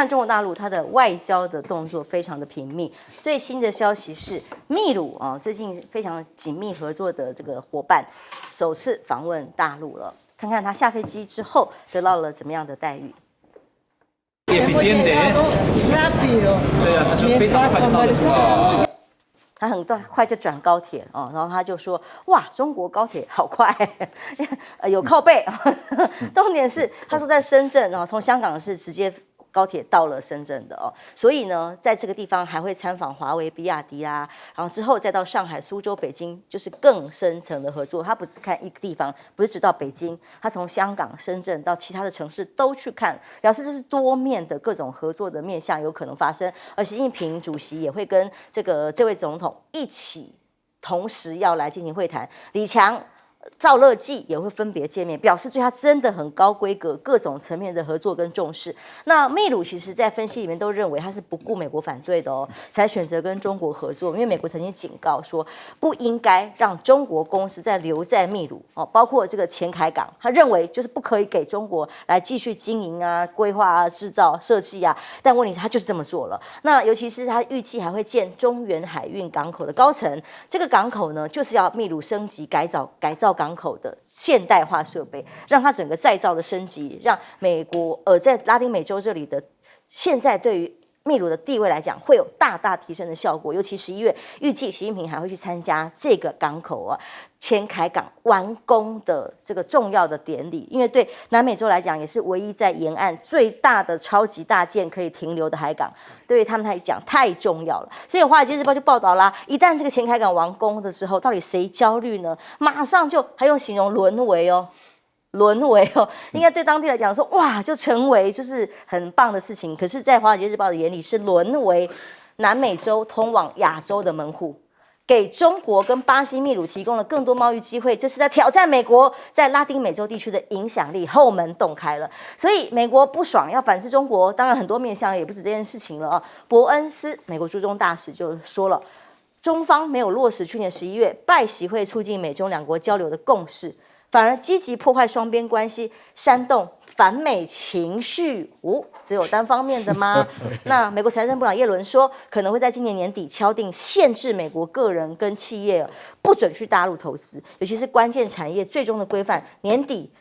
看中国大陆它的外交的动作非常的频密。最新的消息是，秘鲁啊，最近非常紧密合作的这个伙伴，首次访问大陆了。看看他下飞机之后得到了怎么样的待遇。他很快就转高铁哦，然后他就说：“哇，中国高铁好快，有靠背。重点是他说在深圳哦，从香港是直接高铁到了深圳的哦，所以呢，在这个地方还会参访华为、比亚迪啊，然后之后再到上海、苏州、北京，就是更深层的合作。他不只看一个地方，不是只到北京，他从香港、深圳到其他的城市都去看，表示这是多面的各种合作的面向有可能发生。而习近平主席也会跟这位总统一起，同时要来进行会谈。李强、赵乐际也会分别见面，表示对他真的很高规格、各种层面的合作跟重视。那秘鲁其实在分析里面都认为他是不顾美国反对的哦，才选择跟中国合作，因为美国曾经警告说不应该让中国公司再留在秘鲁哦，包括这个前海港，他认为就是不可以给中国来继续经营啊、规划啊、制造、设计啊。但问题是，他就是这么做了。那尤其是他预计还会建中原海运港口的高层，这个港口呢，就是要秘鲁升级改造港口的现代化设备，让它整个再造的升级，让美国在拉丁美洲这里的现在对于秘鲁的地位来讲，会有大大提升的效果。尤其11月，预计习近平还会去参加这个港口啊前海港完工的这个重要的典礼，因为对南美洲来讲，也是唯一在沿岸最大的超级大舰可以停留的海港，对于他们来讲太重要了。所以《华尔街日报》就报道啦，一旦这个前海港完工的时候，到底谁焦虑呢？马上就还用形容沦为哦。应该对当地来讲说，哇，就成为就是很棒的事情。可是，在《华尔街日报》的眼里，是沦为南美洲通往亚洲的门户，给中国跟巴西、秘鲁提供了更多贸易机会，这是在挑战美国在拉丁美洲地区的影响力，后门洞开了。所以美国不爽，要反制中国，当然很多面向也不止这件事情了啊。伯恩斯美国驻中大使就说了，中方没有落实去年11月拜习会促进美中两国交流的共识。反而积极破坏双边关系，煽动反美情绪。只有单方面的吗？那美国财政部长耶伦说，可能会在今年年底敲定限制美国个人跟企业不准去大陆投资，尤其是关键产业最终的规范。年底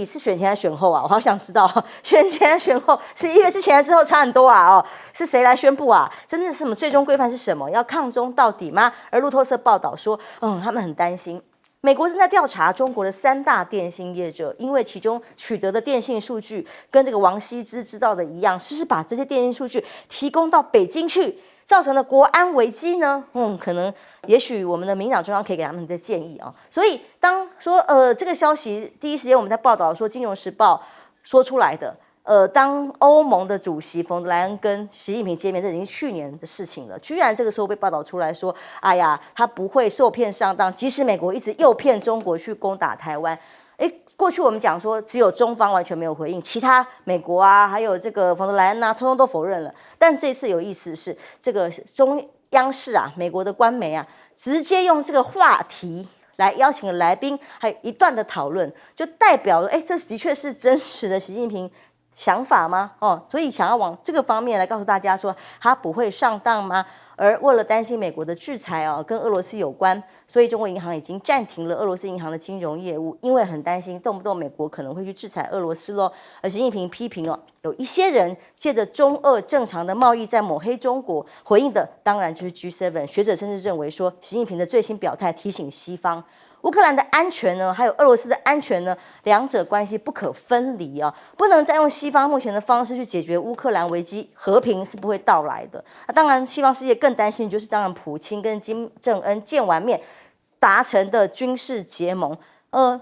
是选前还是选后啊？我好想知道，选前选后，11月之前之后差很多啊！哦，是谁来宣布啊？真的是什么最终规范是什么？要抗中到底吗？而路透社报道说，他们很担心。美国正在调查中国的3大电信业者，因为其中取得的电信数据跟这个王羲之制造的一样，是不是把这些电信数据提供到北京去，造成了国安危机呢？可能，也许我们的民党中央可以给他们的建议啊。所以，当说这个消息第一时间我们在报道说，《金融时报》说出来的。当欧盟的主席冯德莱恩跟习近平见面，这已经去年的事情了。居然这个时候被报道出来说，哎呀，他不会受骗上当。即使美国一直诱骗中国去攻打台湾，过去我们讲说只有中方完全没有回应，其他美国啊，还有这个冯德莱恩啊，通通都否认了。但这次有意思是，这个中央视啊，美国的官媒啊，直接用这个话题来邀请了来宾，还有一段的讨论，就代表了，这的确是真实的习近平想法吗？所以想要往这个方面来告诉大家说，他不会上当吗？而为了担心美国的制裁跟俄罗斯有关，所以中国银行已经暂停了俄罗斯银行的金融业务，因为很担心动不动美国可能会去制裁俄罗斯咯。而习近平批评有一些人借着中俄正常的贸易在抹黑中国，回应的当然就是 G7。学者甚至认为说，习近平的最新表态提醒西方。乌克兰的安全呢，还有俄罗斯的安全呢，两者关系不可分离啊！不能再用西方目前的方式去解决乌克兰危机，和平是不会到来的。当然，西方世界更担心就是，当然普京跟金正恩见完面达成的军事结盟。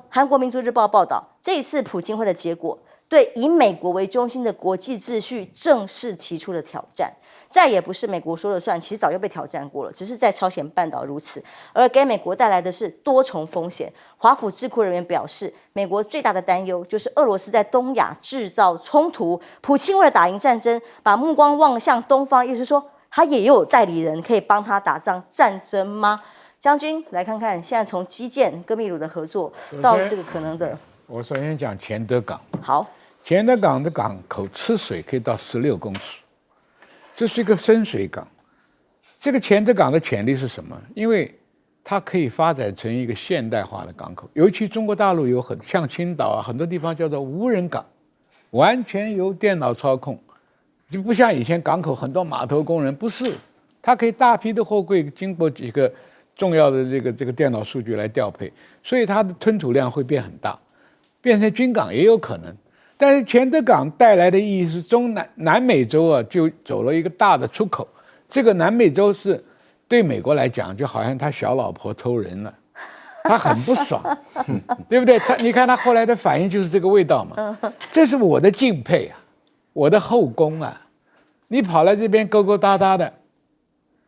韩国民族日报报道，这一次普京会的结果，对以美国为中心的国际秩序正式提出了挑战。再也不是美国说了算，其实早就被挑战过了，只是在朝鲜半岛如此，而给美国带来的是多重风险。华府智库人员表示，美国最大的担忧就是俄罗斯在东亚制造冲突，普京为了打赢战争，把目光望向东方，意思是说他也有代理人可以帮他打战争吗？将军来看看，现在从基建跟秘鲁的合作到这个可能的，我首先讲钱德港。好，钱德港的港口吃水可以到16公尺。这是一个深水港。这个前德港的潜力是什么？因为它可以发展成一个现代化的港口，尤其中国大陆有像青岛啊，很多地方叫做无人港，完全由电脑操控，就不像以前港口很多码头工人，不是，它可以大批的货柜经过几个重要的这个电脑数据来调配，所以它的吞吐量会变很大，变成军港也有可能。但是前德港带来的意义是南美洲啊，就走了一个大的出口。这个南美洲是对美国来讲，就好像他小老婆偷人了，他很不爽，对不对？你看他后来的反应就是这个味道嘛。这是我的敬佩啊，我的后宫啊，你跑来这边勾勾搭搭的，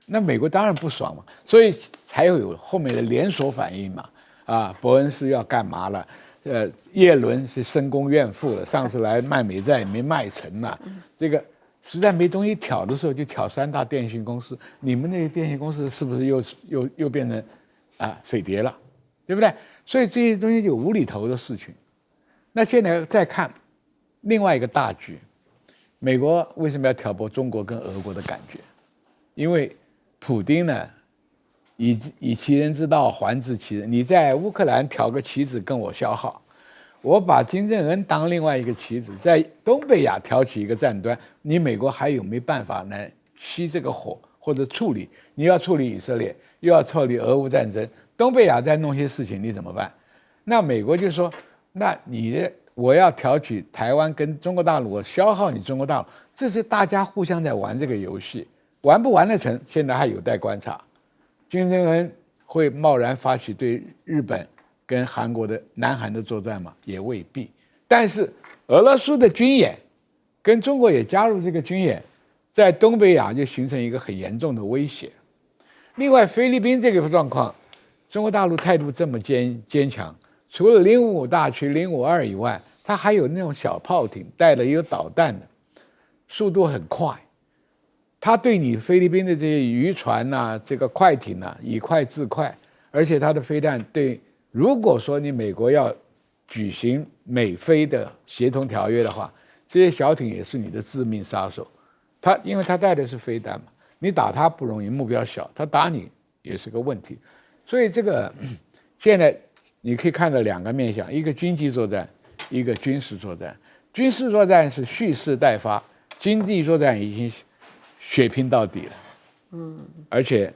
那美国当然不爽嘛，所以才有后面的连锁反应嘛。啊，伯恩斯要干嘛了？叶伦是深宫怨妇了，上次来卖美债也没卖成呢，这个。实在没东西挑的时候，就挑3大电信公司。你们那些电信公司是不是又变成匪谍了，对不对？所以这些东西就无厘头的事情。那现在再看另外一个大局，美国为什么要挑拨中国跟俄国的感觉？因为普丁呢，以其人之道还治其人。你在乌克兰挑个旗子跟我消耗。我把金正恩当另外一个棋子，在东北亚挑起一个战端，你美国还有没办法来熄这个火或者处理？你要处理以色列，又要处理俄乌战争，东北亚再弄些事情，你怎么办？那美国就说，那我要挑起台湾跟中国大陆，我消耗你中国大陆，这是大家互相在玩这个游戏，玩不玩得成，现在还有待观察。金正恩会贸然发起对日本跟韩国的南韩的作战嘛，也未必。但是俄罗斯的军演跟中国也加入这个军演，在东北亚就形成一个很严重的威胁。另外，菲律宾这个状况，中国大陆态度这么坚强，除了055大区052以外，它还有那种小炮艇带了一个导弹的，速度很快。它对你菲律宾的这些渔船呐、这个快艇呐、以快制快，而且它的飞弹对。如果说你美国要举行美菲的协同条约的话，这些小艇也是你的致命杀手。因为它带的是飞弹嘛，你打它不容易，目标小，它打你也是个问题。所以这个现在你可以看到2个面向，一个经济作战，一个军事作战。军事作战是蓄势待发，经济作战已经血拼到底了。而且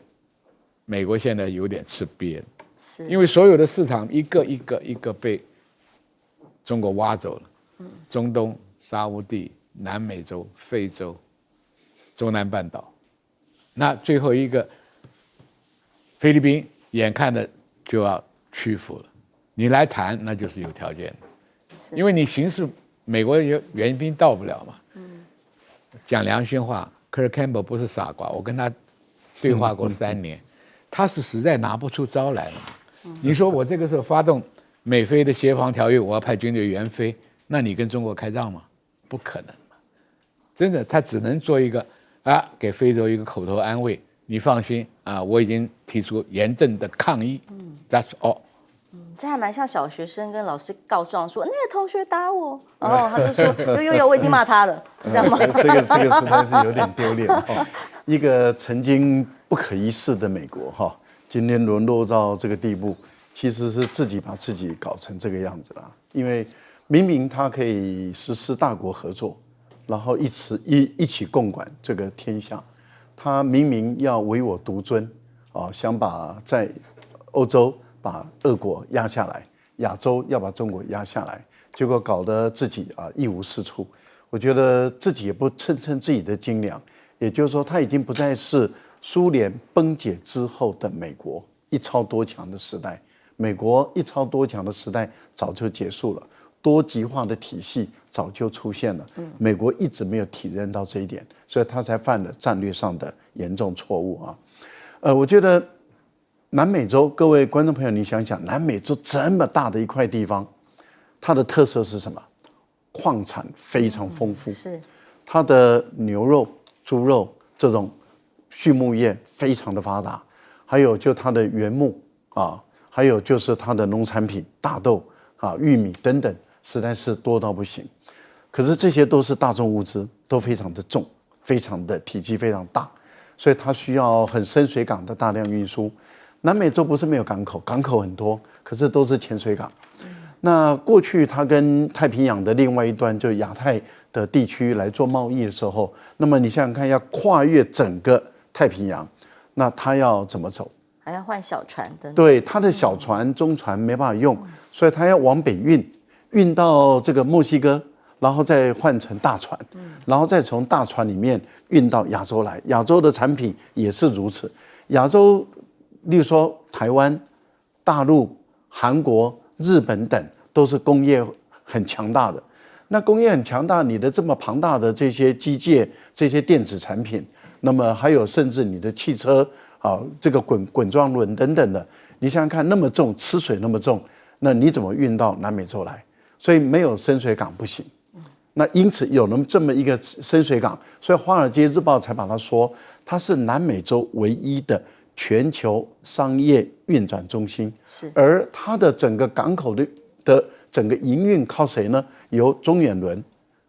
美国现在有点吃瘪了。因为所有的市场一个被中国挖走了，中东、沙乌地、南美洲、非洲、中南半岛，那最后一个菲律宾眼看着就要屈服了，你来谈那就是有条件的，因为你形势美国援兵到不了嘛。讲良心话，科尔坎普不是傻瓜，我跟他对话过3年。他是实在拿不出招来了嘛。你说我这个时候发动美菲的协防条约，我要派军队援非，那你跟中国开仗吗？不可能嘛！真的，他只能做一个给非洲一个口头安慰，你放心啊，我已经提出严正的抗议。That's all。这还蛮像小学生跟老师告状说那个同学打我，然后他就说有，我已经骂他了，这样吗？这个实在是有点丢脸哈。一个曾经不可一世的美国哈，今天沦落到这个地步，其实是自己把自己搞成这个样子了。因为明明他可以实施大国合作，然后一起共管这个天下，他明明要唯我独尊啊，想把在欧洲把俄国压下来，亚洲要把中国压下来，结果搞得自己一无是处。我觉得自己也不称自己的斤两，也就是说，他已经不再是苏联崩解之后的美国一超多强的时代。美国一超多强的时代早就结束了，多极化的体系早就出现了。美国一直没有体认到这一点，所以他才犯了战略上的严重错误啊。我觉得南美洲，各位观众朋友，你想想，南美洲这么大的一块地方，它的特色是什么？矿产非常丰富，是它的牛肉、猪肉这种畜牧业非常的发达，还有就它的原木啊，还有就是它的农产品，大豆啊、玉米等等，实在是多到不行。可是这些都是大众物资，都非常的重，非常的体积非常大，所以它需要很深水港的大量运输。南美洲不是没有港口，港口很多，可是都是潜水港。那过去它跟太平洋的另外一端，就亚太的地区来做贸易的时候，那么你想想看，要跨越整个太平洋，那它要怎么走？还要换小船的。对，它的小船、中船没办法用，所以它要往北运到这个墨西哥，然后再换成大船，然后再从大船里面运到亚洲来。亚洲的产品也是如此。亚洲，例如说台湾、大陆、韩国、日本等，都是工业很强大的。那工业很强大，你的这么庞大的这些机械、这些电子产品，那么还有甚至你的汽车啊，这个滚装轮等等的，你想想看，那么重，吃水那么重，那你怎么运到南美洲来？所以没有深水港不行。那因此有了这么一个深水港，所以《华尔街日报》才把它说，它是南美洲唯一的全球商业运转中心。是，而它的整个港口的整个营运靠谁呢？由中远轮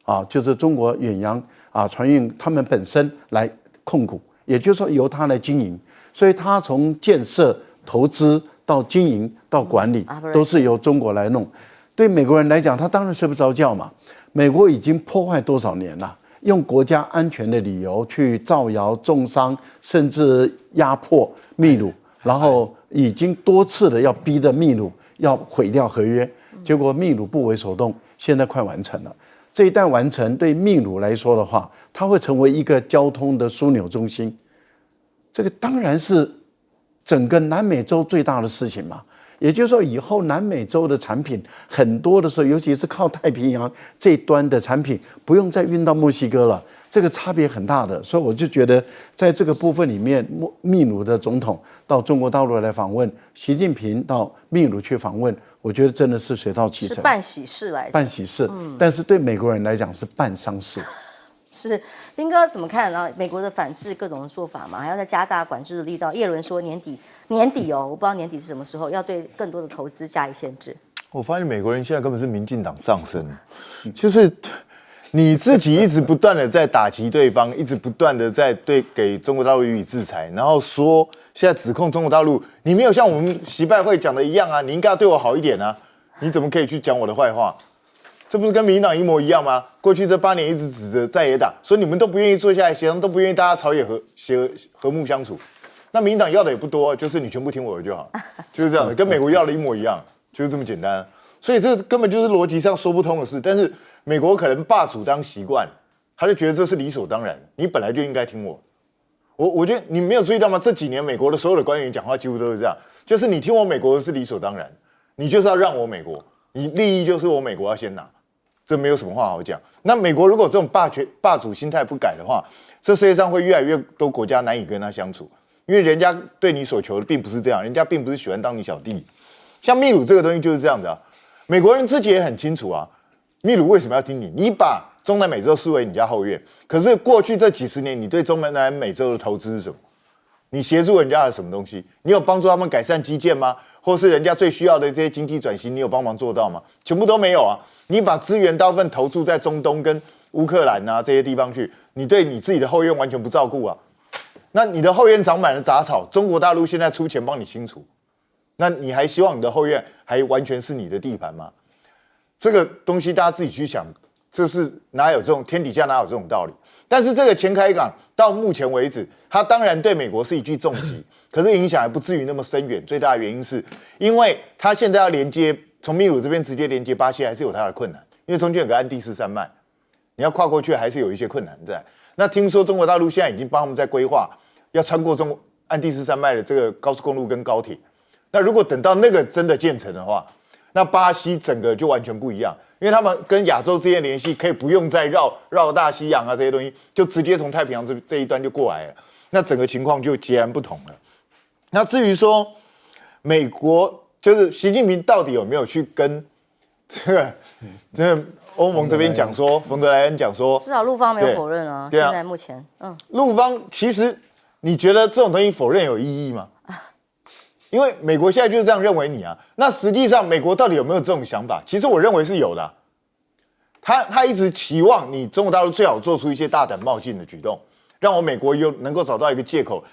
啊，就是中国远洋啊船运他们本身来控股，也就是说由它来经营。所以它从建设、投资到经营到管理，都是由中国来弄。对美国人来讲，他当然睡不着觉嘛。美国已经破坏多少年了？用国家安全的理由去造谣、重伤，甚至压迫秘鲁，然后已经多次的要逼着秘鲁要毁掉合约，结果秘鲁不为所动，现在快完成了。这一旦完成，对秘鲁来说的话，它会成为一个交通的枢纽中心。这个当然是整个南美洲最大的事情嘛。也就是说，以后南美洲的产品很多的时候，尤其是靠太平洋这一端的产品，不用再运到墨西哥了，这个差别很大的。所以我就觉得，在这个部分里面，秘鲁的总统到中国大陆来访问，习近平到秘鲁去访问，我觉得真的是水到渠成，是办喜事来着，办喜事。但是对美国人来讲是办丧事。是，斌哥怎么看？然后美国的反制各种的做法嘛，还要再加大管制的力道。叶伦说年底哦，我不知道年底是什么时候，要对更多的投资加以限制。我发现美国人现在根本是民进党上身，就是你自己一直不断的在打击对方，一直不断的在给中国大陆予以制裁，然后说现在指控中国大陆，你没有像我们习拜会讲的一样啊，你应该要对我好一点啊，你怎么可以去讲我的坏话？这不是跟民进党一模一样吗？过去这8年一直指责在野党，说你们都不愿意坐下来协商，都不愿意大家朝野和睦相处。那民进党要的也不多，就是你全部听我的就好，就是这样的，跟美国要的一模一样，就是这么简单。所以这根本就是逻辑上说不通的事。但是美国可能霸主当习惯，他就觉得这是理所当然，你本来就应该听我。我觉得你没有注意到吗？这几年美国的所有的官员讲话几乎都是这样，就是你听我美国的是理所当然，你就是要让我美国，你利益就是我美国要先拿。这没有什么话好讲。那美国如果这种霸主心态不改的话，这世界上会越来越多国家难以跟他相处，因为人家对你所求的并不是这样，人家并不是喜欢当你小弟。像秘鲁这个东西就是这样子啊，美国人自己也很清楚啊，秘鲁为什么要听你？你把中南美洲视为你家后院，可是过去这几十年，你对中南美洲的投资是什么？你协助人家的什么东西？你有帮助他们改善基建吗？或是人家最需要的这些经济转型，你有帮忙做到吗？全部都没有啊！你把资源大部分投注在中东跟乌克兰啊这些地方去，你对你自己的后院完全不照顾啊！那你的后院长满了杂草，中国大陆现在出钱帮你清除，那你还希望你的后院还完全是你的地盘吗？这个东西大家自己去想，这是哪有这种天底下哪有这种道理？但是这个前开港到目前为止，它当然对美国是一记重击，可是影响还不至于那么深远。最大的原因是因为它现在要连接从秘鲁这边直接连接巴西，还是有它的困难，因为中间有个安第斯山脉，你要跨过去还是有一些困难在。那听说中国大陆现在已经帮他们在规划要穿过安第斯山脉的这个高速公路跟高铁。那如果等到那个真的建成的话，那巴西整个就完全不一样，因为他们跟亚洲之间联系可以不用再绕大西洋啊这些东西，就直接从太平洋这一端就过来了，那整个情况就截然不同了。那至于说美国就是习近平到底有没有去跟这个欧盟这边讲说，冯德莱恩讲说，至少陆方没有否认啊。现在目前，陆方其实你觉得这种东西否认有意义吗？因为美国现在就是这样认为你啊，那实际上美国到底有没有这种想法？其实我认为是有的啊。他一直期望你中国大陆最好做出一些大胆冒进的举动，让我美国能够找到一个借口，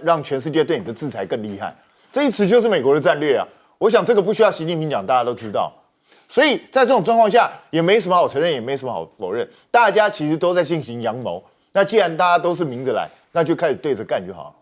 让全世界对你的制裁更厉害。这一直就是美国的战略啊！我想这个不需要习近平讲，大家都知道。所以在这种状况下，也没什么好承认，也没什么好否认，大家其实都在进行阳谋。那既然大家都是明着来，那就开始对着干就好了。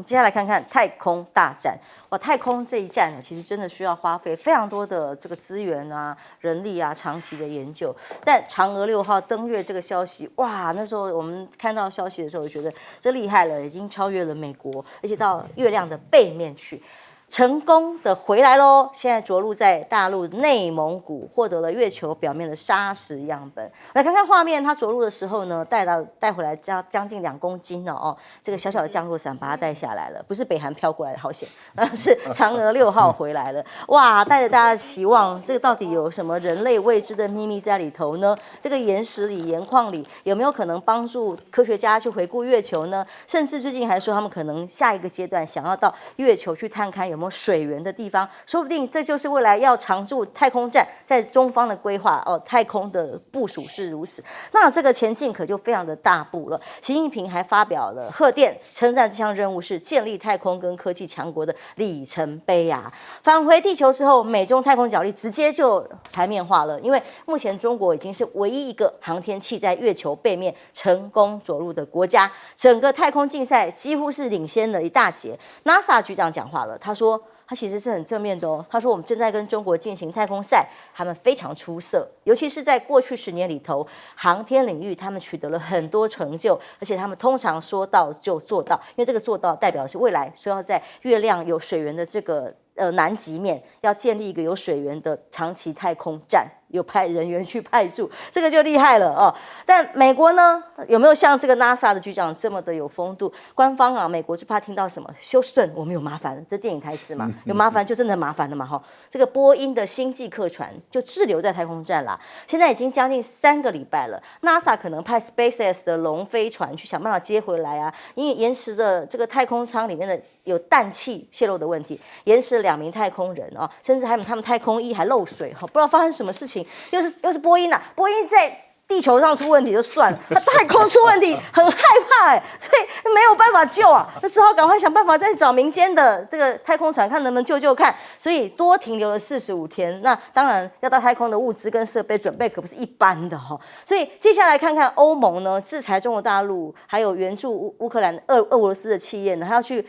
接下来看看太空大战。哇，太空这一战呢，其实真的需要花费非常多的这个资源啊、人力啊、长期的研究。但嫦娥6号登月这个消息，哇，那时候我们看到消息的时候，觉得这厉害了，已经超越了美国，而且到月亮的背面去。成功的回来喽！现在着陆在大陆内蒙古，获得了月球表面的砂石样本。来看看画面，它着陆的时候呢，带回来将近2公斤哦，这个小小的降落伞把它带下来了，不是北韩飘过来的，好险，是嫦娥6号回来了。哇，带着大家的期望，这个到底有什么人类未知的秘密在里头呢？这个岩石里、岩矿里有没有可能帮助科学家去回顾月球呢？甚至最近还说他们可能下一个阶段想要到月球去探看有没有水源的地方，说不定这就是未来要常驻太空站在中方的规划哦。太空的部署是如此，那这个前进可就非常的大步了。习近平还发表了贺电，称赞这项任务是建立太空跟科技强国的里程碑啊。返回地球之后，美中太空角力直接就台面化了，因为目前中国已经是唯一一个航天器在月球背面成功着陆的国家，整个太空竞赛几乎是领先了一大截。NASA 局长讲话了，他说他其实是很正面的哦。他说我们正在跟中国进行太空赛，他们非常出色，尤其是在过去10年里头，航天领域他们取得了很多成就，而且他们通常说到就做到，因为这个做到代表的是未来说要在月亮有水源的这个南极面要建立一个有水源的长期太空站，有派人员去派驻，这个就厉害了哦。但美国呢，有没有像这个 NASA 的局长这么的有风度？官方啊，美国就怕听到什么休斯顿，我们有麻烦了，这电影台词嘛，有麻烦就真的麻烦了嘛哈。这个波音的星际客船就滞留在太空站啦，现在已经将近3个礼拜了。NASA 可能派 SpaceX 的龙飞船去想办法接回来啊，因为延迟的这个太空舱里面的有氮气泄漏的问题，延迟了2名太空人啊，甚至还有他们太空衣还漏水哈，不知道发生什么事情。又是波音啊，波音在地球上出问题就算了，它太空出问题很害怕所以没有办法救啊，那只好赶快想办法再找民间的这个太空船，看能不能救看。所以多停留了45天。那当然要到太空的物资跟设备准备可不是一般的哈。所以接下来看看欧盟呢，制裁中国大陆，还有援助乌克兰、俄罗斯的企业呢，还要去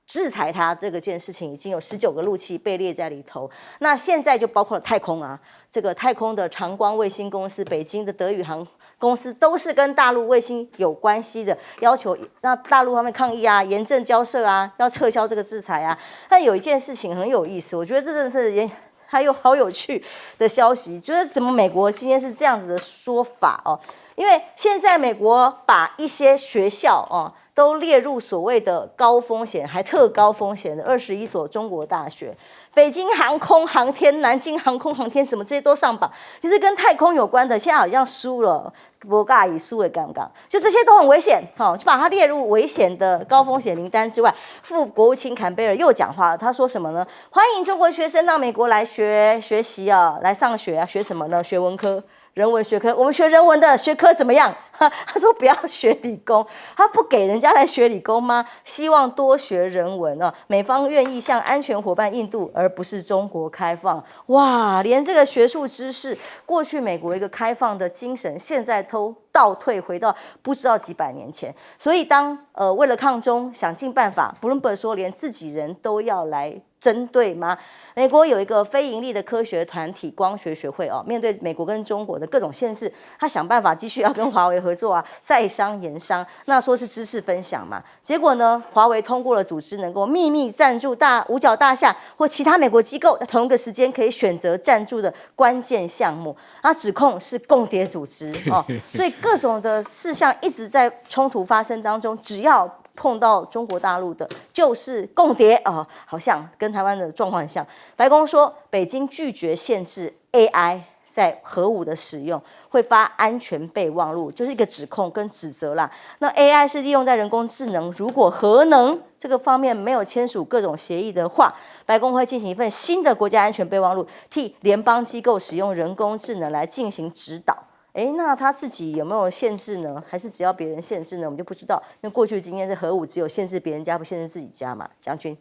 制裁它这个件事情，已经有19个陆企被列在里头。那现在就包括了太空啊，这个太空的长光卫星公司、北京的德宇航公司，都是跟大陆卫星有关系的，要求那大陆他们抗议啊，严正交涉啊，要撤销这个制裁啊。但有一件事情很有意思，我觉得这真的是还有好有趣的消息，就是怎么美国今天是这样子的说法哦？因为现在美国把一些学校哦，都列入所谓的高风险还特高风险的21所中国大学，北京航空航天、南京航空航天什么这些都上榜，就是跟太空有关的，现在好像输了，不尬以输为杠杠，就这些都很危险，就把它列入危险的高风险名单之外。副国务卿坎贝尔又讲话了，他说什么呢？欢迎中国学生到美国来学习啊，来上学啊，学什么呢？学文科。人文学科，我们学人文的学科怎么样？他说不要学理工，他不给人家来学理工吗？希望多学人文啊！美方愿意向安全伙伴印度，而不是中国开放。哇，连这个学术知识，过去美国一个开放的精神，现在都倒退回到不知道几百年前。所以当为了抗中，想尽办法，Bloomberg说连自己人都要来针对吗？美国有一个非盈利的科学团体光学学会哦，面对美国跟中国的各种限制，他想办法继续要跟华为合作啊，在商言商，那说是知识分享嘛。结果呢，华为通过了组织能够秘密赞助五角大厦或其他美国机构，在同一个时间可以选择赞助的关键项目，他指控是共谍组织哦，所以各种的事项一直在冲突发生当中，只要碰到中国大陆的，就是共谍哦，好像跟台湾的状况很像。白宫说，北京拒绝限制 AI 在核武的使用，会发安全备忘录，就是一个指控跟指责啦。那 AI 是利用在人工智能，如果核能这个方面没有签署各种协议的话，白宫会进行一份新的国家安全备忘录，替联邦机构使用人工智能来进行指导。哎，那他自己有没有限制呢？还是只要别人限制呢？我们就不知道。因为过去的经验是核武只有限制别人家，不限制自己家嘛。将军，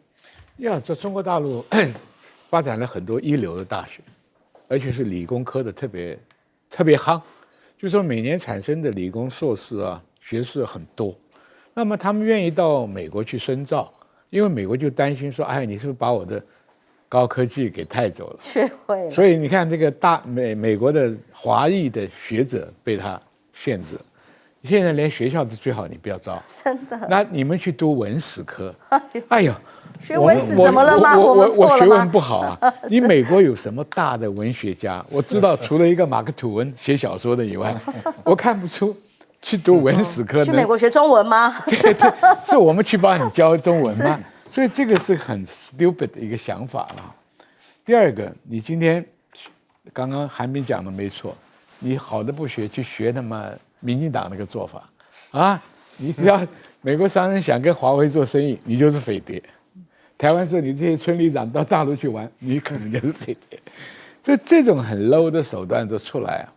这中国大陆发展了很多一流的大学，而且是理工科的特别夯，就说每年产生的理工硕士啊、学士很多。那么他们愿意到美国去深造，因为美国就担心说，哎，你是不是把我的高科技给带走了？学会了。所以你看，这个美国的华裔的学者被他限制，现在连学校都最好你不要招，真的。那你们去读文史科，哎呦，学文史怎么了吗？我错了吗？学问不好啊。你美国有什么大的文学家？我知道，除了一个马克吐温写小说的以外，我看不出去读文史科。去美国学中文吗？对对，是我们去帮你教中文吗？所以这个是很 stupid 的一个想法了。第二个，你今天刚刚韩冰讲的没错，你好的不学，去学他妈民进党那个做法啊！你只要美国商人想跟华为做生意，你就是匪谍。台湾说你这些村里长到大陆去玩，你可能就是匪谍。所以这种很 low 的手段都出来啊，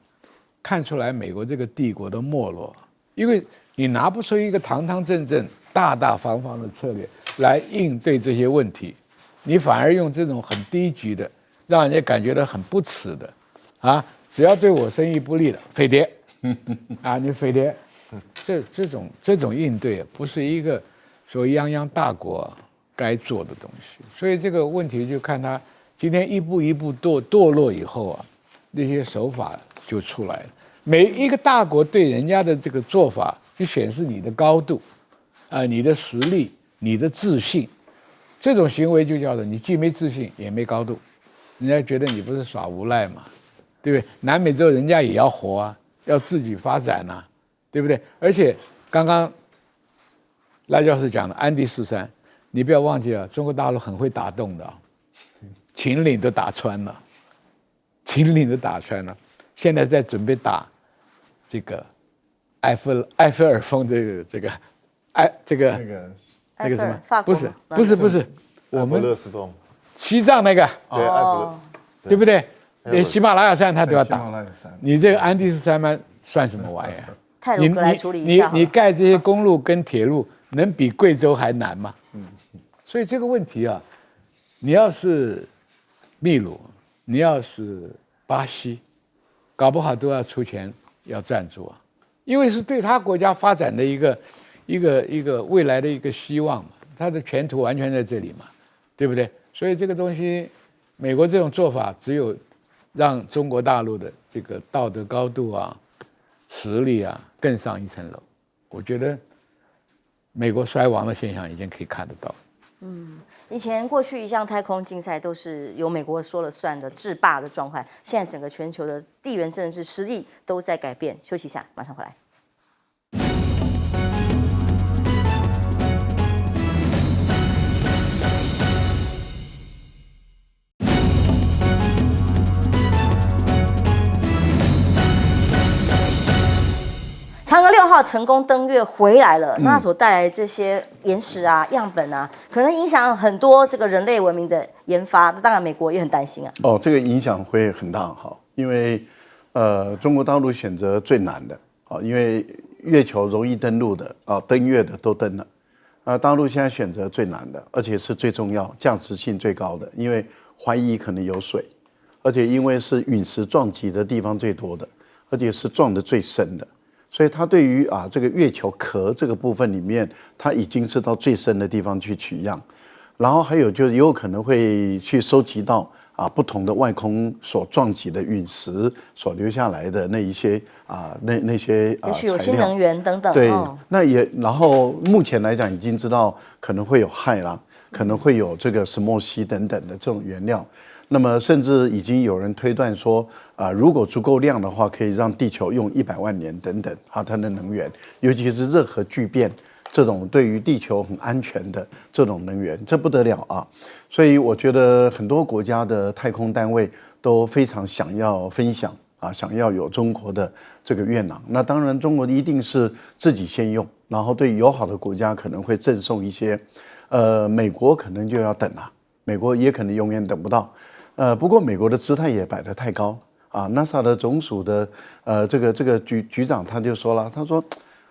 看出来美国这个帝国的没落，因为你拿不出一个堂堂正正、大大方方的策略来应对这些问题，你反而用这种很低级的，让人家感觉到很不耻的，啊，只要对我生意不利的匪谍，啊，你匪谍，这种应对不是一个说泱泱大国该做的东西，所以这个问题就看他今天一步一步堕落以后啊，那些手法就出来了。每一个大国对人家的这个做法，就显示你的高度，你的实力，你的自信。这种行为就叫做你既没自信也没高度，人家觉得你不是耍无赖嘛，对不对？南美洲人家也要活啊，要自己发展啊，对不对？而且刚刚赖教授讲的安第斯山，你不要忘记了，中国大陆很会打洞的，秦岭都打穿了，现在在准备打这个埃菲尔峰那个什么？法国不是，我们勒斯峰，西藏那个，对，埃弗勒，对不对？连喜马拉雅山他都要打喜马拉雅山，你这个安第斯山脉算什么玩意儿？太鲁阁来处理一下好了。你盖这些公路跟铁路，能比贵州还难吗？所以这个问题啊，你要是秘鲁，你要是巴西，搞不好都要出钱要赞助啊，因为是对他国家发展的一个未来的一个希望嘛，他的前途完全在这里嘛，对不对？所以这个东西，美国这种做法，只有让中国大陆的这个道德高度啊、实力啊更上一层楼。我觉得美国衰亡的现象已经可以看得到。以前过去一项太空竞赛都是由美国说了算的制霸的状态，现在整个全球的地缘政治实力都在改变。休息一下，马上回来。嫦娥6号成功登月回来了，那所带来的这些岩石啊、样本啊，可能影响很多这个人类文明的研发。当然，美国也很担心啊。这个影响会很大哈，因为中国大陆选择最难的啊，因为月球容易登陆的啊，登月的都登了，大陆现在选择最难的，而且是最重要、价值性最高的，因为怀疑可能有水，而且因为是陨石撞击的地方最多的，而且是撞得最深的。所以它对于这个月球壳这个部分里面，它已经是到最深的地方去取样，然后还有就是也有可能会去收集到不同的外空所撞击的陨石所留下来的那一些那些也许有新能源等等。对，那也然后目前来讲已经知道可能会有氦啦，可能会有这个石墨烯等等的这种原料。那么甚至已经有人推断说，如果足够量的话，可以让地球用100万年等等它的能源，尤其是热核聚变这种对于地球很安全的这种能源，这不得了啊！所以我觉得很多国家的太空单位都非常想要分享想要有中国的这个月囊。那当然，中国一定是自己先用，然后对友好的国家可能会赠送一些，美国可能就要等了，美国也可能永远等不到。不过美国的姿态也摆得太高啊，NASA 的总署的这个局长他就说了，他说，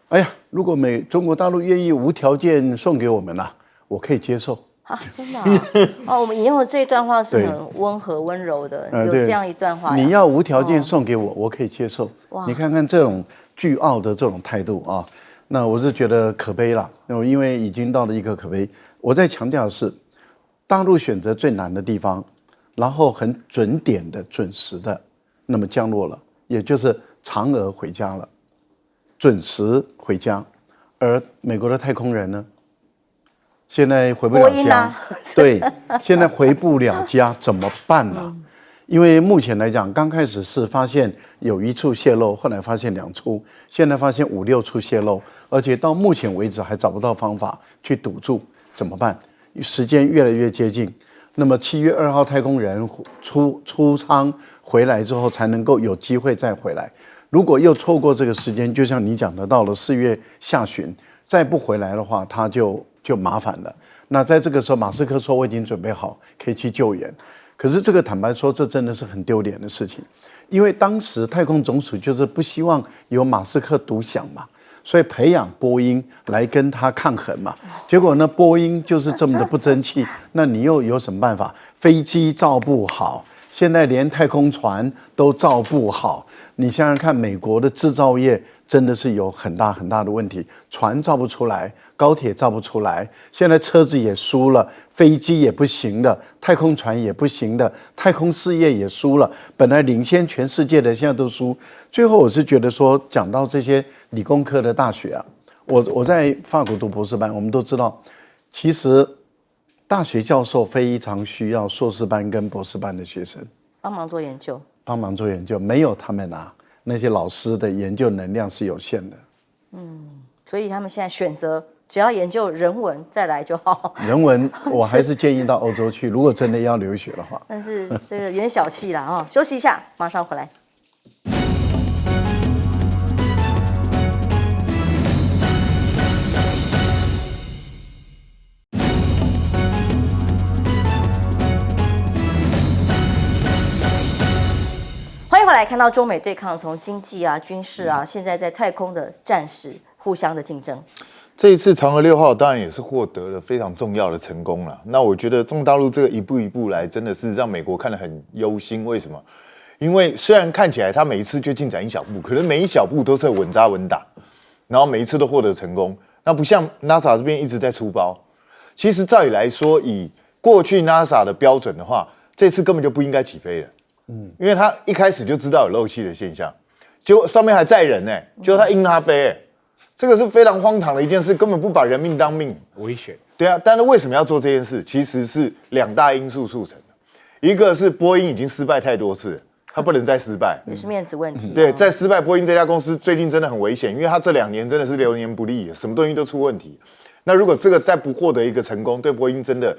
哎呀，如果中国大陆愿意无条件送给我们啦，我可以接受。啊，真的哦，我们引用的这一段话是很温和温柔的，有这样一段话。你要无条件送给我，我可以接受。你看看这种倨傲的这种态度啊，那我是觉得可悲了。因为已经到了一个可悲。我在强调的是，大陆选择最难的地方，然后很准点的、准时的，那么降落了，也就是嫦娥回家了，准时回家。而美国的太空人呢？现在回不了家，对，现在回不了家怎么办呢？因为目前来讲，刚开始是发现有1处泄漏，后来发现2处，现在发现5、6处泄漏，而且到目前为止还找不到方法去堵住，怎么办？时间越来越接近，那么7月2号太空人出舱回来之后，才能够有机会再回来。如果又错过这个时间，就像你讲的，到了4月下旬再不回来的话，他就麻烦了。那在这个时候，马斯克说我已经准备好可以去救援，可是这个坦白说，这真的是很丢脸的事情，因为当时太空总署就是不希望有马斯克独享嘛，所以培养波音来跟他抗衡嘛。结果呢，波音就是这么的不争气，那你又有什么办法？飞机造不好，现在连太空船都造不好。你想想看，美国的制造业真的是有很大很大的问题，船造不出来，高铁造不出来，现在车子也输了，飞机也不行的，太空船也不行的，太空事业也输了，本来领先全世界的现在都输。最后我是觉得说，讲到这些理工科的大学啊，我在法国读博士班，我们都知道，其实大学教授非常需要硕士班跟博士班的学生帮忙做研究。帮忙做研究，没有他们那些老师的研究能量是有限的。所以他们现在选择只要研究人文再来就好。人文我还是建议到欧洲去，如果真的要留学的话。但是这个有点小气啦哦。休息一下，马上回来。来看到中美对抗，从经济啊、军事啊，现在在太空的战士互相的竞争。这一次嫦娥6号当然也是获得了非常重要的成功了。那我觉得中国大陆这个一步一步来，真的是让美国看得很忧心。为什么？因为虽然看起来他每一次就进展一小步，可能每一小步都是稳扎稳打，然后每一次都获得成功。那不像 NASA 这边一直在出包。其实照理来说，以过去 NASA 的标准的话，这次根本就不应该起飞了。因为他一开始就知道有漏气的现象，结果上面还载人结果他硬拉飞这个是非常荒唐的一件事，根本不把人命当命，危险。对啊，但是为什么要做这件事？其实是2大因素促成的，一个是波音已经失败太多次了，它不能再失败，也是面子问题。对，再失败，波音这家公司最近真的很危险，因为它这2年真的是流年不利，什么东西都出问题。那如果这个再不获得一个成功，对波音真的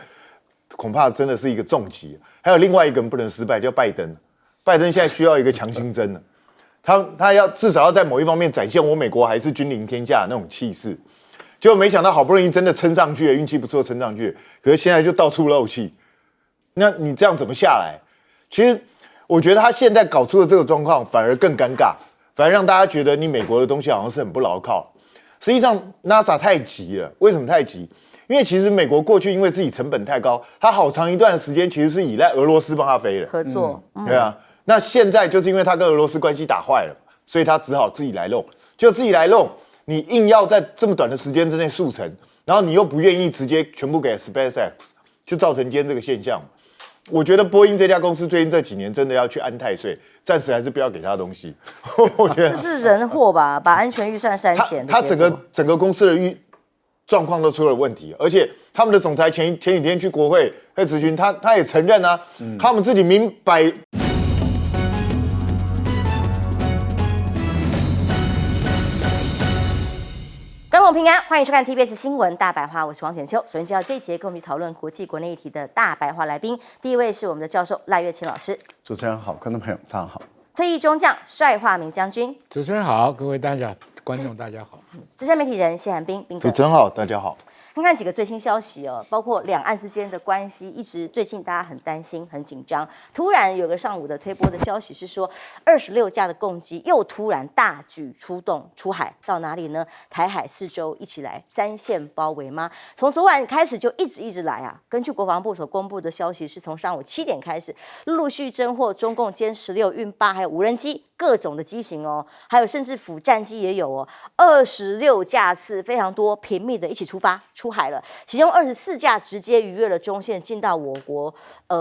恐怕真的是一个重击。还有另外一个人不能失败，叫拜登。拜登现在需要一个强心针了，他要至少要在某一方面展现我美国还是君临天下的那种气势。结果没想到好不容易真的撑上去了，运气不错撑上去了，可是现在就到处漏气。那你这样怎么下来？其实我觉得他现在搞出的这个状况反而更尴尬，反而让大家觉得你美国的东西好像是很不牢靠。实际上 NASA 太急了，为什么太急？因为其实美国过去因为自己成本太高，它好长一段时间其实是依赖俄罗斯帮它飞的合作。对啊，那现在就是因为他跟俄罗斯关系打坏了，所以他只好自己来弄。就自己来弄，你硬要在这么短的时间之内速成，然后你又不愿意直接全部给 SpaceX， 就造成今天这个现象。我觉得波音这家公司最近这几年真的要去安太岁，暂时还是不要给他东西。我觉得这是人祸吧，把安全预算删减。他整个公司的状况都出了问题，而且他们的总裁前几天去国会在质询，他也承认啊，他们自己明摆。观众平安，欢迎收看 TBS 新闻大白话，我是黄显秋。首先介绍这一节跟我们讨论国际国内议题的大白话来宾，第一位是我们的教授赖岳清老师。主持人好，观众朋友大家好。退役中将帅化明将军。主持人好，各位观众大家好。资深媒体人谢寒冰，冰哥。主持人好，大家好。看看几个最新消息哦，包括两岸之间的关系，一直最近大家很担心、很紧张。突然有个上午的推播的消息是说，26架的共机又突然大举出动出海，到哪里呢？台海4周一起来3线包围吗？从昨晚开始就一直来啊。根据国防部所公布的消息，是从上午7点开始，陆续侦获中共歼16、运8还有无人机各种的机型哦，还有甚至辅战机也有哦，26架次非常多，频密的一起出海了，其中24架直接逾越了中线，进到我国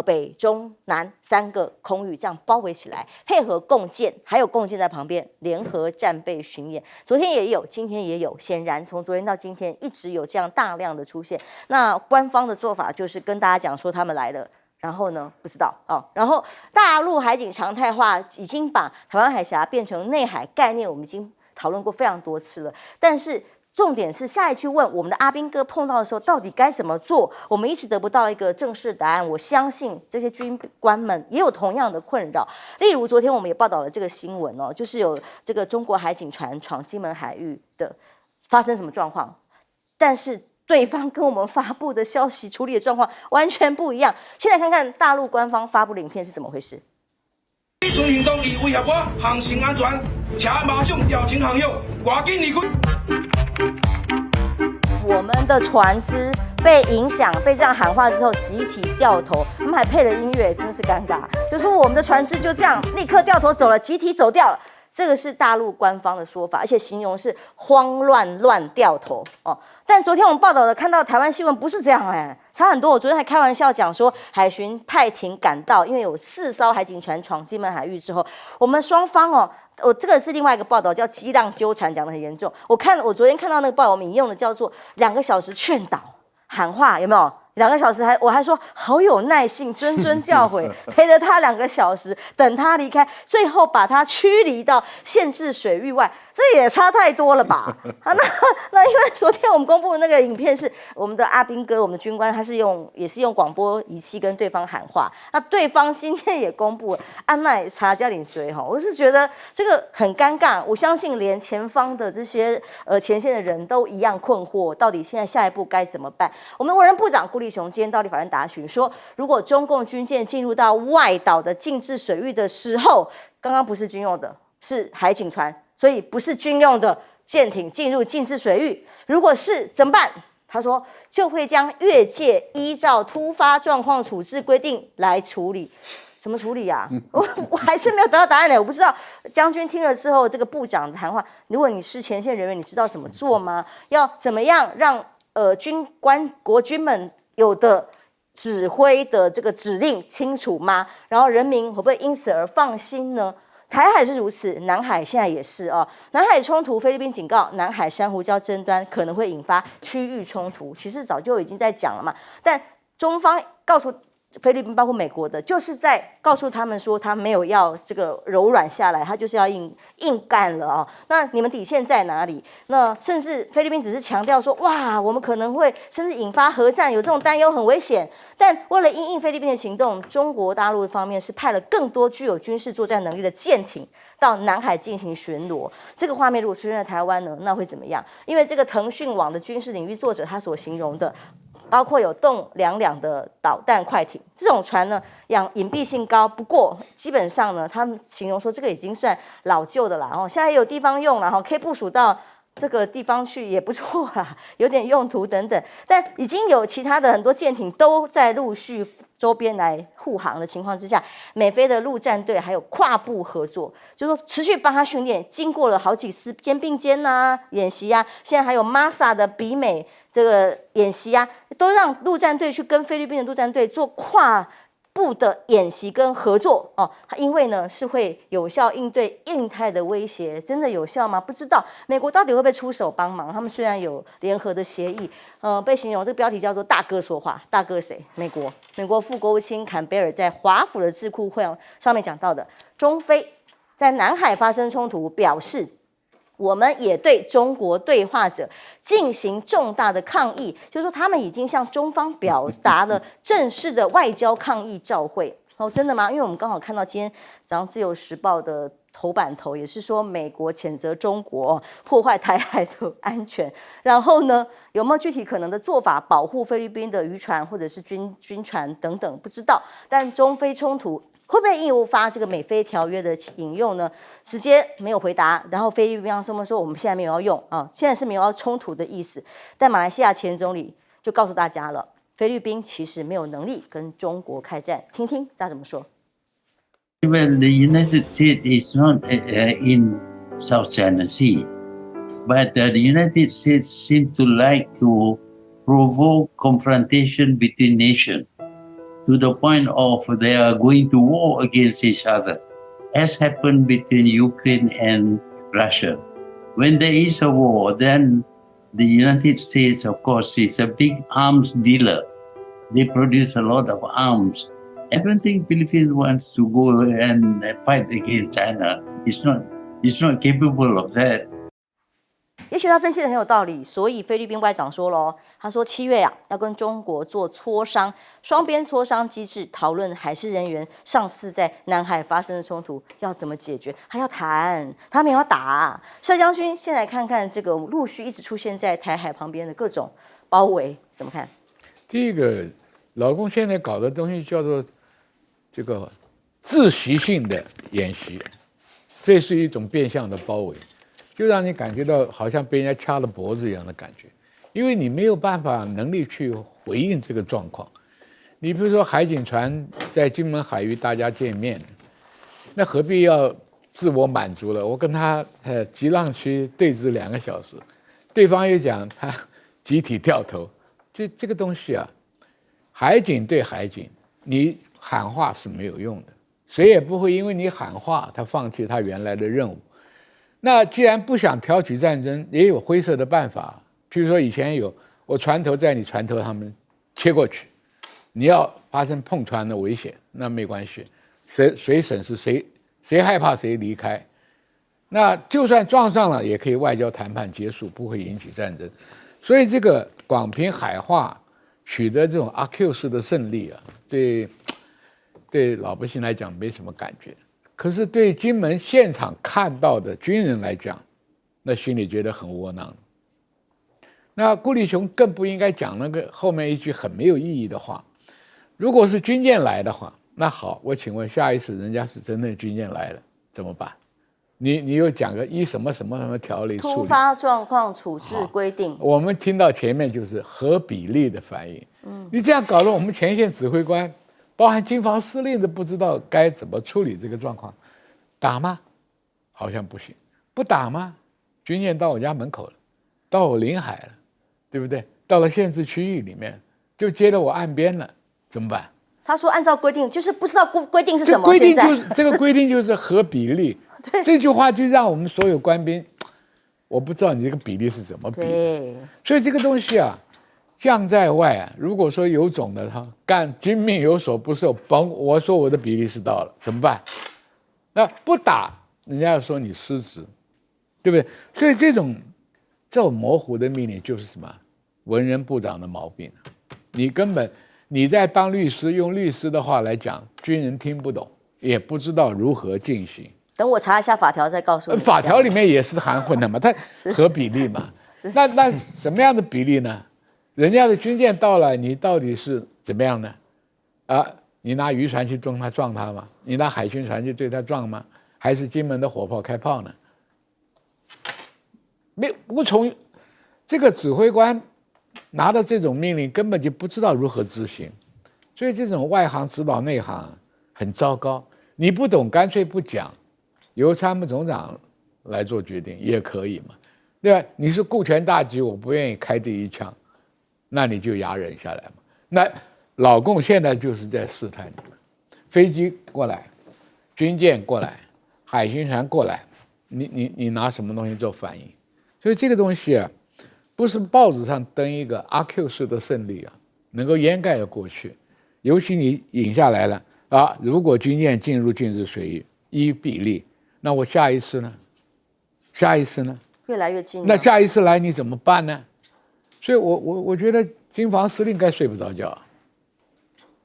北中南3个空域，这样包围起来，配合共建，还有共建在旁边联合战备巡演，昨天也有，今天也有，显然从昨天到今天一直有这样大量的出现。那官方的做法就是跟大家讲说他们来了。然后呢？不知道哦。然后大陆海警常态化，已经把台湾海峡变成内海概念，我们已经讨论过非常多次了。但是重点是下一句问我们的阿兵哥碰到的时候，到底该怎么做？我们一直得不到一个正式答案。我相信这些军官们也有同样的困扰。例如昨天我们也报道了这个新闻哦，就是有这个中国海警船闯金门海域的发生什么状况，但是对方跟我们发布的消息处理的状况完全不一样。现在看看大陆官方发布的影片是怎么回事。这船行动已威胁我航行安全，请马上调整航向，赶紧离开。我们的船只被影响，被这样喊话之后，集体掉头，他们还配了音乐，真是尴尬。就说我们的船只就这样立刻掉头走了，集体走掉了。这个是大陆官方的说法，而且形容是慌乱掉头哦。但昨天我们报道的看到台湾新闻不是这样差很多。我昨天还开玩笑讲说，海巡派艇赶到，因为有4艘海警船闯金门海域之后，我们双方这个是另外一个报道，叫激浪纠缠，讲得很严重。我昨天看到那个报道，我们引用的叫做2个小时劝导喊话，有没有？2个小时我还说好有耐性，谆教诲，陪了他2个小时，等他离开，最后把他驱离到限制水域外，这也差太多了吧？那因为昨天我们公布的那个影片是我们的阿兵哥，我们的军官，他也是用广播仪器跟对方喊话，那对方今天也公布了安奈查加领追我是觉得这个很尴尬，我相信连前方的这些前线的人都一样困惑，到底现在下一步该怎么办？我们国人部长顾立雄今天到立法院答询说，如果中共军舰进入到外岛的禁制水域的时候，刚刚不是军用的，是海警船，所以不是军用的舰艇进入禁制水域。如果是怎么办？他说就会将越界依照突发状况处置规定来处理。怎么处理啊？我还是没有得到答案呢。我不知道将军听了之后，这个部长的谈话，如果你是前线人员，你知道怎么做吗？要怎么样让国军们有的指挥的这个指令清楚吗？然后人民会不会因此而放心呢？台海是如此，南海现在也是哦。南海冲突，菲律宾警告，南海珊瑚礁争端可能会引发区域冲突。其实早就已经在讲了嘛，但中方告诉菲律宾，包括美国的，就是在告诉他们说，他没有要这个柔软下来，他就是要硬干了哦。那你们底线在哪里？那甚至菲律宾只是强调说，哇，我们可能会甚至引发核战，有这种担忧，很危险。但为了因应菲律宾的行动，中国大陆方面是派了更多具有军事作战能力的舰艇到南海进行巡逻。这个画面如果出现在台湾呢，那会怎么样？因为这个腾讯网的军事领域作者他所形容的，包括有动2的导弹快艇，这种船呢，隐蔽性高，不过基本上呢，他们形容说这个已经算老旧的啦，现在也有地方用了，可以部署到这个地方去也不错啦，有点用途等等。但已经有其他的很多舰艇都在陆续周边来护航的情况之下，美菲的陆战队还有跨部合作，就是说持续帮他训练，经过了好几次肩并肩演习现在还有 MASA 的比美这个演习都让陆战队去跟菲律宾的陆战队做跨部的演习跟合作因为呢是会有效应对印太的威胁。真的有效吗？不知道。美国到底会不会出手帮忙？他们虽然有联合的协议，被形容这个标题叫做大哥说话。大哥谁？美国副国务卿坎贝尔在华府的智库会上面讲到的，中菲在南海发生冲突，表示我们也对中国对话者进行重大的抗议，就是说他们已经向中方表达了正式的外交抗议照会。哦，真的吗？因为我们刚好看到今天早上《自由时报》的头版头也是说美国谴责中国破坏台海的安全，然后呢，有没有具体可能的做法保护菲律宾的渔船或者是军船等等，不知道。但中菲冲突会不会引发这个美菲条约的引用呢？直接没有回答。然后菲律宾说我们现在没有要用啊，现在是没有要冲突的意思。但马来西亚前总理就告诉大家了，菲律宾其实没有能力跟中国开战。听听他怎么说。Well, the United States is not in South China Sea, but the United States seem to like to provoke confrontation between nations to the point of they are going to war against each other, as happened between Ukraine and Russia. When there is a war, then the United States, of course, is a big arms dealer. They produce a lot of arms. I don't think Philippines wants to go and fight against China. It's not capable of that. 也许他分析的很有道理，所以菲律宾外长说了，他说7月要跟中国做磋商，双边磋商机制讨论海事人员上次在南海发生的冲突要怎么解决，还要谈，他们也要打。邵将军，先来看看这个陆续一直出现在台海旁边的各种包围，怎么看？第一个，老共现在搞的东西叫做这个自习性的演习，这是一种变相的包围，就让你感觉到好像被人家掐了脖子一样的感觉，因为你没有办法能力去回应这个状况。你比如说海警船在金门海域大家见面，那何必要自我满足了？我跟他击浪区对峙2个小时，对方又讲他集体掉头，这个东西啊，海警对海警。你喊话是没有用的，谁也不会因为你喊话，他放弃他原来的任务。那既然不想挑起战争，也有灰色的办法。譬如说以前有我船头在你船头他们切过去，你要发生碰船的危险，那没关系，谁审视谁害怕谁离开。那就算撞上了，也可以外交谈判结束，不会引起战争。所以这个广凭海话取得这种阿 Q 式的胜利啊，对老百姓来讲没什么感觉，可是对金门现场看到的军人来讲，那心里觉得很窝囊。那顾立雄更不应该讲那个后面一句很没有意义的话。如果是军舰来的话，那好，我请问下一次人家是真的军舰来了怎么办？你又讲个依什么什么什么条例处理突发状况处置规定，我们听到前面就是合比例的反应。你这样搞得我们前线指挥官，包含军防司令都不知道该怎么处理这个状况。打吗？好像不行。不打吗？军舰到我家门口了，到我领海了，对不对？到了限制区域里面，就接到我岸边了，怎么办？他说按照规定，就是不知道规定是什么。规定就是这个规定就是合比例。这句话就让我们所有官兵，我不知道你这个比例是怎么比的。所以这个东西啊，将在外啊，如果说有种的他干军命有所不受，我说我的比例是到了，怎么办？那不打，人家要说你失职，对不对？所以这种模糊的命令就是什么文人部长的毛病。你根本你在当律师，用律师的话来讲，军人听不懂，也不知道如何进行。等我查一下法条再告诉你。法条里面也是含混的嘛，它合比例嘛。那什么样的比例呢？人家的军舰到了，你到底是怎么样呢？你拿渔船去撞他吗？你拿海军船去对他撞吗？还是金门的火炮开炮呢？无从这个指挥官拿到这种命令，根本就不知道如何执行，所以这种外行指导内行很糟糕。你不懂，干脆不讲。由参谋总长来做决定也可以嘛，对吧？你是顾全大局，我不愿意开第一枪，那你就哑忍下来嘛。那老共现在就是在试探你们，飞机过来，军舰过来，海军船过来，你拿什么东西做反应？所以这个东西啊，不是报纸上登一个阿 Q 式的胜利啊，能够掩盖的过去。尤其你引下来了啊，如果军舰进入禁止水域，依比例。那我下一次呢？越来越近。那下一次来你怎么办呢？所以我觉得军防司令该睡不着觉，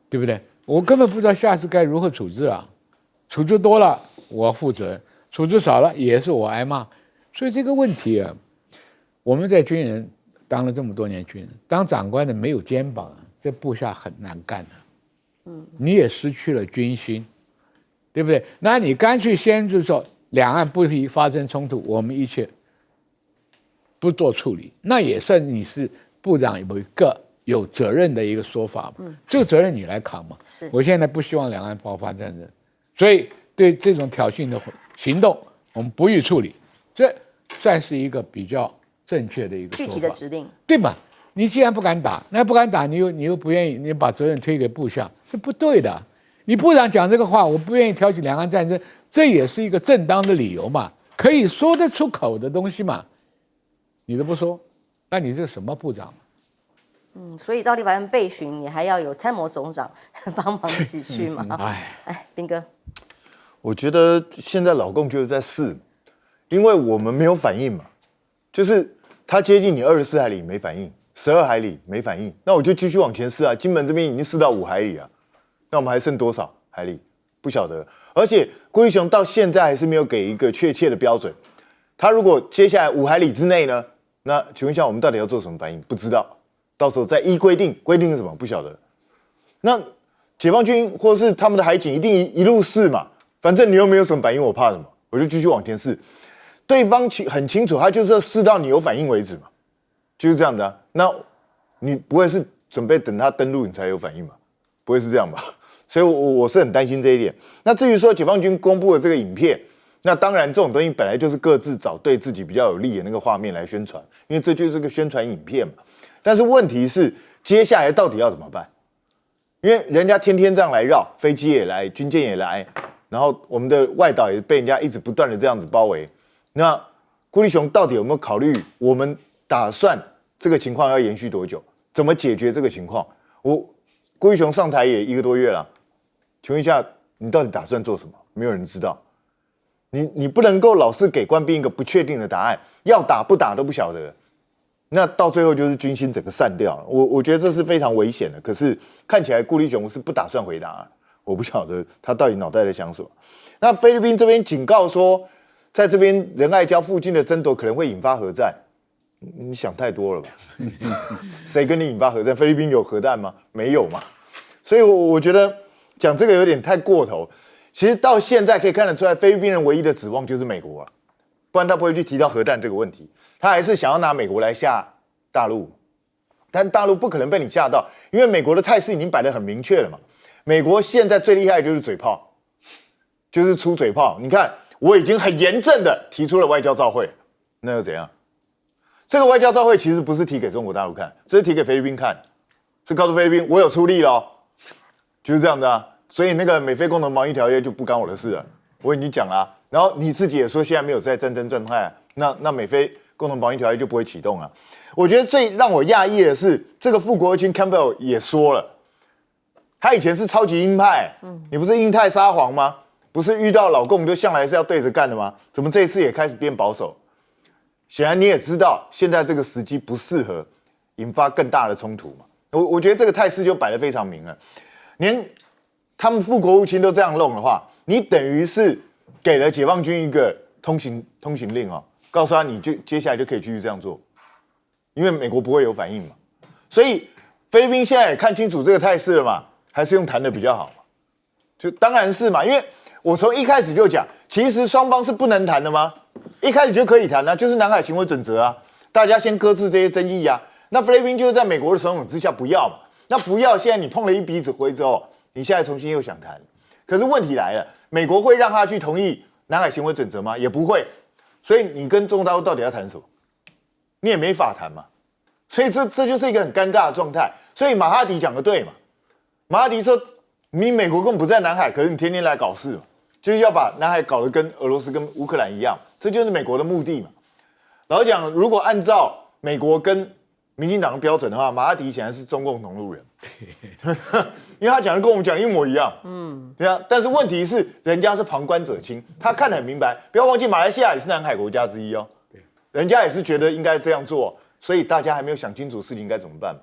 对不对？我根本不知道下次该如何处置啊。处置多了我负责，处置少了也是我挨骂。所以这个问题啊，我们在军人当了这么多年军人，当长官的没有肩膀啊，这部下很难干的。你也失去了军心，对不对？那你干脆先就是说，两岸不宜发生冲突，我们一切不做处理，那也算你是部长有一个有责任的一个说法嘛。这个责任你来扛嘛。是我现在不希望两岸爆发战争，所以对这种挑衅的行动，我们不予处理，这算是一个比较正确的一个说具法，体的指令，对嘛？你既然不敢打，那不敢打，你又不愿意，你把责任推给部下，是不对的。你部长讲这个话，我不愿意挑起两岸战争，这也是一个正当的理由嘛，可以说得出口的东西嘛。你都不说，那你这什么部长？所以到立法院备询，你还要有参谋总长帮忙一起去嘛？哎，彬哥，我觉得现在老共就是在试，因为我们没有反应嘛，就是他接近你24海里没反应，12海里没反应，那我就继续往前试啊。金门这边已经试到5海里啊，那我们还剩多少海里？不晓得。而且郭立雄到现在还是没有给一个确切的标准。他如果接下来5海里之内呢？那请问一下，我们到底要做什么反应？不知道，到时候再依规定，规定是什么？不晓得。那解放军或是他们的海警一定一路试嘛，反正你又没有什么反应，我怕什么？我就继续往前试。对方很清楚，他就是要试到你有反应为止嘛，就是这样的啊。那你不会是准备等他登陆你才有反应嘛？不会是这样吧？所以我是很担心这一点。那至于说解放军公布的这个影片，那当然这种东西本来就是各自找对自己比较有利的那个画面来宣传，因为这就是个宣传影片嘛。但是问题是，接下来到底要怎么办？因为人家天天这样来绕，飞机也来，军舰也来，然后我们的外岛也被人家一直不断的这样子包围。那郭立雄到底有没有考虑我们打算这个情况要延续多久？怎么解决这个情况？郭立雄上台也1个多月了，请问一下，你到底打算做什么？没有人知道。你不能够老是给官兵一个不确定的答案，要打不打都不晓得，那到最后就是军心整个散掉了。我觉得这是非常危险的。可是看起来顾立雄是不打算回答，我不晓得他到底脑袋在想什么。那菲律宾这边警告说，在这边仁爱礁附近的争夺可能会引发核战，你想太多了吧？谁跟你引发核战？菲律宾有核弹吗？没有嘛。所以我觉得讲这个有点太过头。其实到现在可以看得出来，菲律宾人唯一的指望就是美国了，不然他不会去提到核弹这个问题。他还是想要拿美国来吓大陆，但大陆不可能被你吓到，因为美国的态势已经摆得很明确了嘛。美国现在最厉害的就是嘴炮，就是出嘴炮。你看，我已经很严正的提出了外交照会，那又怎样？这个外交照会其实不是提给中国大陆看，这是提给菲律宾看，是告诉菲律宾我有出力咯，就是这样的啊。所以那个美菲共同防御条约就不干我的事了，我已经讲了啊。然后你自己也说现在没有在战争状态啊，那美菲共同防御条约就不会启动啊。我觉得最让我讶异的是，这个副国务卿 Campbell 也说了，他以前是超级鹰派，你不是鹰派撒谎吗？不是遇到老共就向来是要对着干的吗？怎么这一次也开始变保守？显然你也知道，现在这个时机不适合引发更大的冲突嘛。我觉得这个态势就摆得非常明了，连他们副国务卿都这样弄的话，你等于是给了解放军一个通行令哦，告诉他你就接下来就可以继续这样做，因为美国不会有反应嘛。所以菲律宾现在也看清楚这个态势了嘛，还是用谈的比较好嘛？就当然是嘛，因为我从一开始就讲，其实双方是不能谈的吗？一开始就可以谈啊，就是南海行为准则啊，大家先搁置这些争议啊。那菲律宾就是在美国的怂恿之下不要嘛，那不要，现在你碰了一鼻子灰之后。你现在重新又想谈，可是问题来了，美国会让他去同意南海行为准则吗？也不会，所以你跟中国大陆到底要谈什么？你也没法谈嘛，所以这就是一个很尴尬的状态。所以马哈迪讲的对嘛，马哈迪说你美国根本不在南海，可是你天天来搞事嘛，就是要把南海搞得跟俄罗斯跟乌克兰一样，这就是美国的目的嘛。老实讲，如果按照美国跟民进党的标准的话，马哈迪显然是中共同路人，因为他讲的跟我们讲的一模一样，对啊。但是问题是，人家是旁观者清，他看得很明白。不要忘记，马来西亚也是南海国家之一哦，人家也是觉得应该这样做，所以大家还没有想清楚事情该怎么办。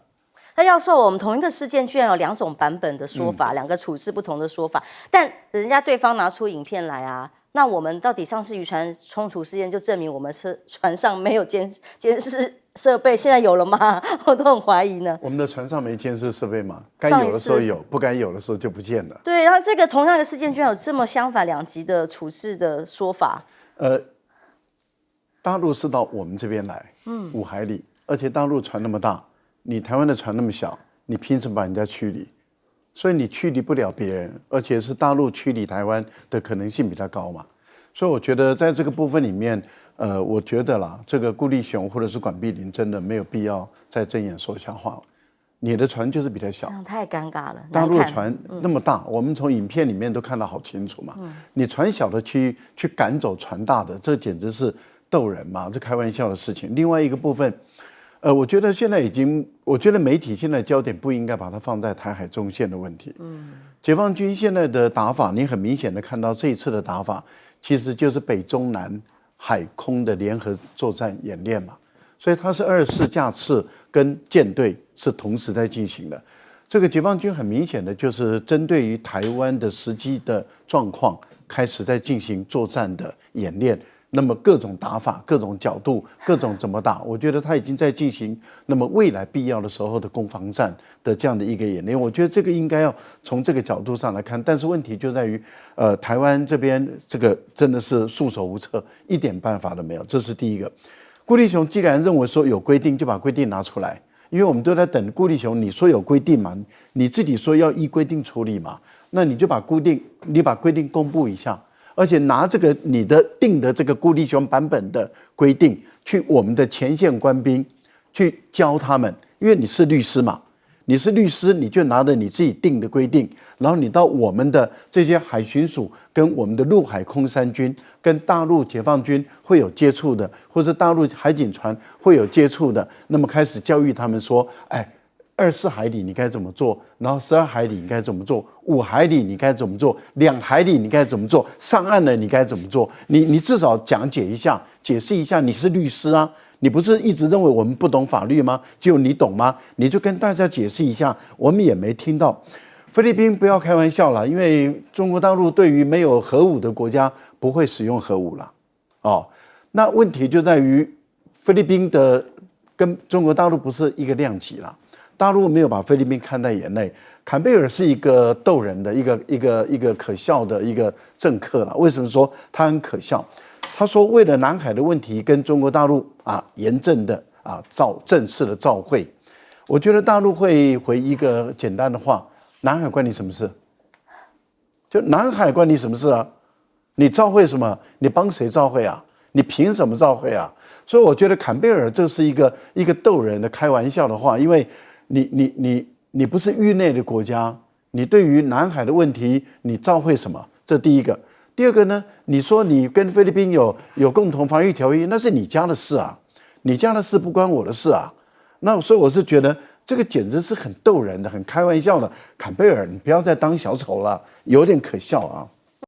那教授，我们同一个事件居然有2种版本的说法，2个处置不同的说法，但人家对方拿出影片来啊，那我们到底上次渔船冲突事件就证明我们船上没有监视设备，现在有了吗？我都很怀疑呢。我们的船上没监视设备吗？该有的时候有，不该有的时候就不见了。对，然后这个同样的事件居然有这么相反2极的处置的说法。大陆是到我们这边来，5海里，而且大陆船那么大。你台湾的船那么小，你凭什么把人家驱离？所以你驱离不了别人，而且是大陆驱离台湾的可能性比较高嘛。所以我觉得在这个部分里面，我觉得啦，这个顾立雄或者是管碧玲真的没有必要再睁眼说瞎话了。你的船就是比较小，这样太尴尬了。大陆的船那么大，我们从影片里面都看得好清楚嘛。你船小的去赶走船大的，这简直是逗人嘛，这开玩笑的事情。另外一个部分。我觉得现在我觉得媒体现在焦点不应该把它放在台海中线的问题。解放军现在的打法，你很明显的看到这一次的打法，其实就是北中南海空的联合作战演练嘛。所以它是24架次跟舰队是同时在进行的。这个解放军很明显的就是针对于台湾的实际的状况，开始在进行作战的演练。那么各种打法、各种角度、各种怎么打，我觉得他已经在进行。那么未来必要的时候的攻防战的这样的一个演练，我觉得这个应该要从这个角度上来看。但是问题就在于，台湾这边这个真的是束手无策，一点办法都没有。这是第一个。顾立雄既然认为说有规定，就把规定拿出来，因为我们都在等顾立雄，你说有规定嘛，你自己说要依规定处理嘛，那你就把规定公布一下。而且拿这个你的定的这个顾立雄版本的规定，去我们的前线官兵去教他们，因为你是律师嘛，你是律师，你就拿着你自己定的规定，然后你到我们的这些海巡署跟我们的陆海空三军跟大陆解放军会有接触的，或者大陆海警船会有接触的，那么开始教育他们说，哎。24海里你该怎么做，然后12海里你该怎么做，5海里你该怎么做，2海里你该怎么做，上岸了你该怎么做？你至少讲解一下，解释一下。你是律师啊，你不是一直认为我们不懂法律吗？只有你懂吗？你就跟大家解释一下。我们也没听到。菲律宾不要开玩笑了，因为中国大陆对于没有核武的国家不会使用核武了。哦，那问题就在于菲律宾的跟中国大陆不是一个量级了。大陆没有把菲律宾看在眼内，坎贝尔是一个逗人的一个可笑的一个政客了。为什么说他很可笑？他说为了南海的问题跟中国大陆严正的正式的照会，我觉得大陆会回一个简单的话：南海关你什么事？就南海关你什么事啊？你照会什么？你帮谁照会啊？你凭什么照会啊？所以我觉得坎贝尔这是一个逗人的开玩笑的话，因为。你不是域内的国家，你对于南海的问题，你照会什么？这第一个。第二个呢？你说你跟菲律宾有共同防御条约，那是你家的事啊，你家的事不关我的事啊。那所以我是觉得这个简直是很逗人的，很开玩笑的。坎贝尔，你不要再当小丑了，有点可笑啊。